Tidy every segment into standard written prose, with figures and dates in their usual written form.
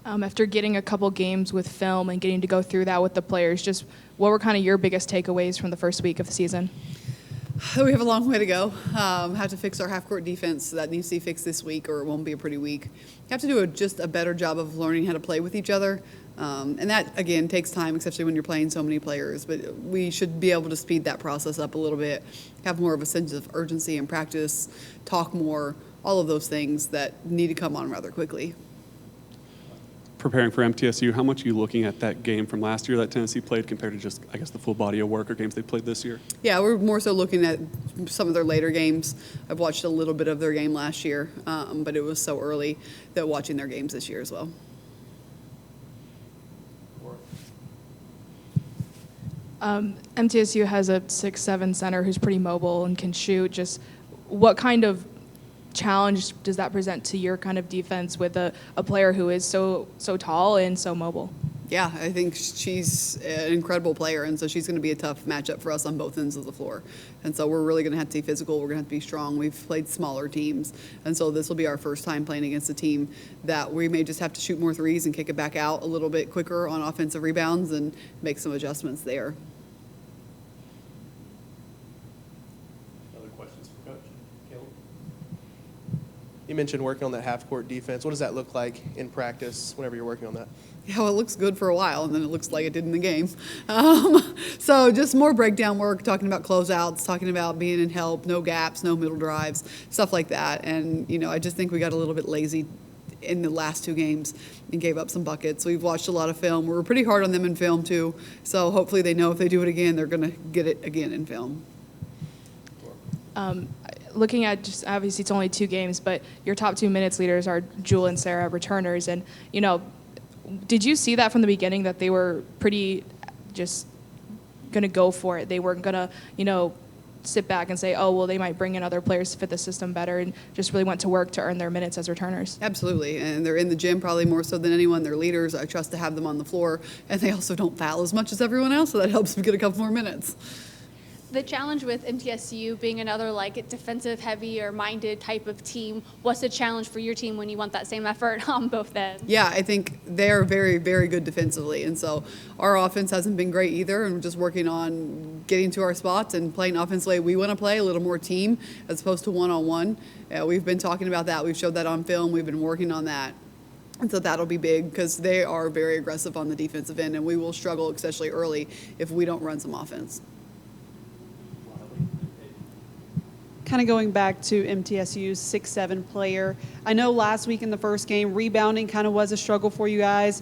After getting a couple games with film and getting to go through that with the players, just what were kind of your biggest takeaways from the first week of the season? We have a long way to go. Have to fix our half-court defense. That needs to be fixed this week, or it won't be a pretty week. Have to do just a better job of learning how to play with each other. And that, again, takes time, especially when you're playing so many players. But we should be able to speed that process up a little bit, have more of a sense of urgency in practice, talk more, all of those things that need to come on rather quickly. Preparing for MTSU, how much are you looking at that game from last year that Tennessee played compared to just, I guess, the full body of work or games they played this year? Yeah, we're more so looking at some of their later games. I've watched a little bit of their game last year, but it was so early that watching their games this year as well. MTSU has a 6'7" center who's pretty mobile and can shoot. Just what kind of challenge does that present to your kind of defense with a player who is so tall and so mobile? Yeah, I think she's an incredible player, and so she's going to be a tough matchup for us on both ends of the floor. And so we're really going to have to be physical. We're going to have to be strong. We've played smaller teams, and so this will be our first time playing against a team that we may just have to shoot more threes and kick it back out a little bit quicker on offensive rebounds and make some adjustments there. Other questions for Coach? Caleb? You mentioned working on that half-court defense. What does that look like in practice whenever you're working on that? Yeah, well, it looks good for a while, and then it looks like it did in the game. So just more breakdown work, talking about closeouts, talking about being in help, no gaps, no middle drives, stuff like that. And, I just think we got a little bit lazy in the last two games and gave up some buckets. We've watched a lot of film. We were pretty hard on them in film, too. So hopefully they know if they do it again, they're going to get it again in film. Looking at just, obviously it's only 2 games, but your top 2 minutes leaders are Jewel and Sarah, returners. And, did you see that from the beginning that they were pretty just going to go for it? They weren't going to, sit back and say, oh, well, they might bring in other players to fit the system better, and just really went to work to earn their minutes as returners? Absolutely, and they're in the gym probably more so than anyone. They're leaders. I trust to have them on the floor, and they also don't foul as much as everyone else, so that helps them get a couple more minutes. The challenge with MTSU being another defensive heavy or minded type of team, what's the challenge for your team when you want that same effort on both ends? Yeah, I think they're very, very good defensively, and so our offense hasn't been great either, and we're just working on getting to our spots and playing offense the way we want to play, a little more team as opposed to one-on-one. We've been talking about that. We've showed that on film. We've been working on that. And so that'll be big because they are very aggressive on the defensive end, and we will struggle, especially early, if we don't run some offense. Kind of going back to MTSU's 6'7" player, I know last week in the first game, rebounding kind of was a struggle for you guys.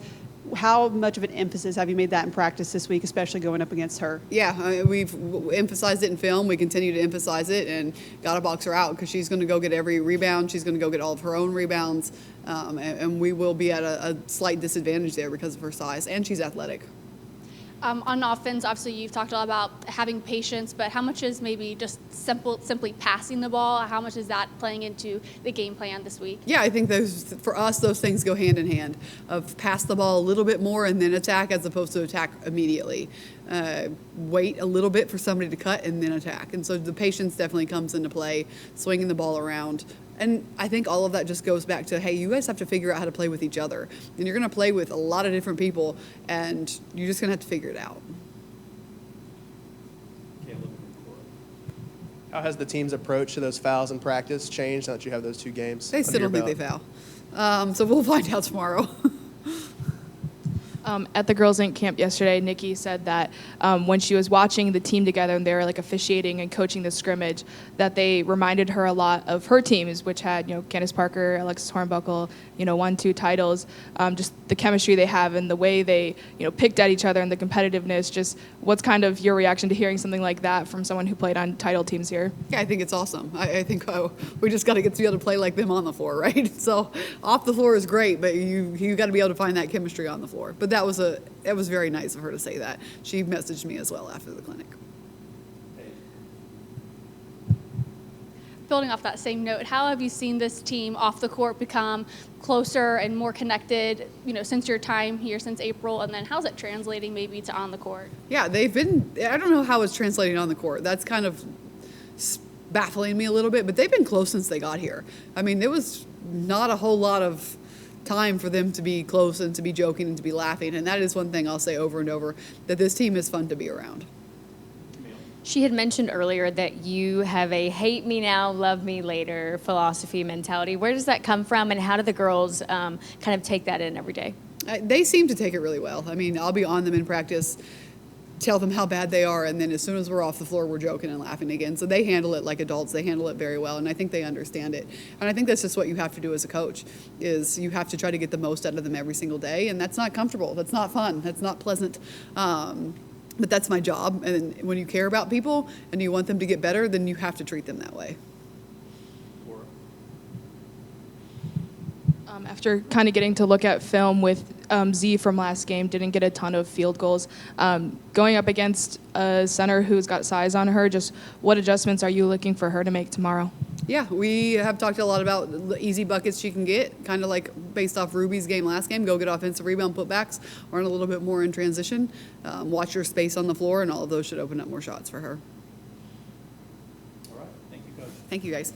How much of an emphasis have you made that in practice this week, especially going up against her? Yeah, we've emphasized it in film. We continue to emphasize it and got to box her out because she's going to go get every rebound. She's going to go get all of her own rebounds, and we will be at a slight disadvantage there because of her size, and she's athletic. On offense, obviously you've talked a lot about having patience, but how much is maybe just simply passing the ball? How much is that playing into the game plan this week? Yeah, I think for us, those things go hand in hand of pass the ball a little bit more and then attack as opposed to attack immediately. Wait a little bit for somebody to cut and then attack. And so the patience definitely comes into play, swinging the ball around. And I think all of that just goes back to, hey, you guys have to figure out how to play with each other. And you're going to play with a lot of different people, and you're just going to have to figure it out. How has the team's approach to those fouls in practice changed now that you have those 2 games? They still don't think they foul. So we'll find out tomorrow. At the Girls Inc. camp yesterday, Nikki said that when she was watching the team together and they were officiating and coaching the scrimmage, that they reminded her a lot of her teams, which had Candace Parker, Alexis Hornbuckle, won 2 titles. Just the chemistry they have and the way they picked at each other and the competitiveness. Just what's kind of your reaction to hearing something like that from someone who played on title teams here? Yeah, I think it's awesome. I think we just got to get to be able to play like them on the floor, right? So off the floor is great, but you got to be able to find that chemistry on the floor. But that was very nice of her to say that. She messaged me as well after the clinic. Building off that same note, how have you seen this team off the court become closer and more connected, since your time here, since April, and then how's it translating maybe to on the court? Yeah, I don't know how it's translating on the court. That's kind of baffling me a little bit, but they've been close since they got here. I mean, there was not a whole lot of time for them to be close and to be joking and to be laughing. And that is one thing I'll say over and over, that this team is fun to be around. She had mentioned earlier that you have a hate me now, love me later philosophy mentality. Where does that come from, and how do the girls kind of take that in every day? They seem to take it really well. I mean, I'll be on them in practice, tell them how bad they are, and then as soon as we're off the floor, we're joking and laughing again. So they handle it like adults. They handle it very well, and I think they understand it. And I think that's just what you have to do as a coach, is you have to try to get the most out of them every single day, and that's not comfortable. That's not fun. That's not pleasant. But that's my job. And when you care about people and you want them to get better, then you have to treat them that way. After kind of getting to look at film with Z from last game, didn't get a ton of field goals. Going up against a center who's got size on her, just what adjustments are you looking for her to make tomorrow? Yeah, we have talked a lot about the easy buckets she can get, kind of like based off Ruby's game last game. Go get offensive rebound putbacks, learn a little bit more in transition, watch her space on the floor, and all of those should open up more shots for her. All right. Thank you, Coach. Thank you, guys.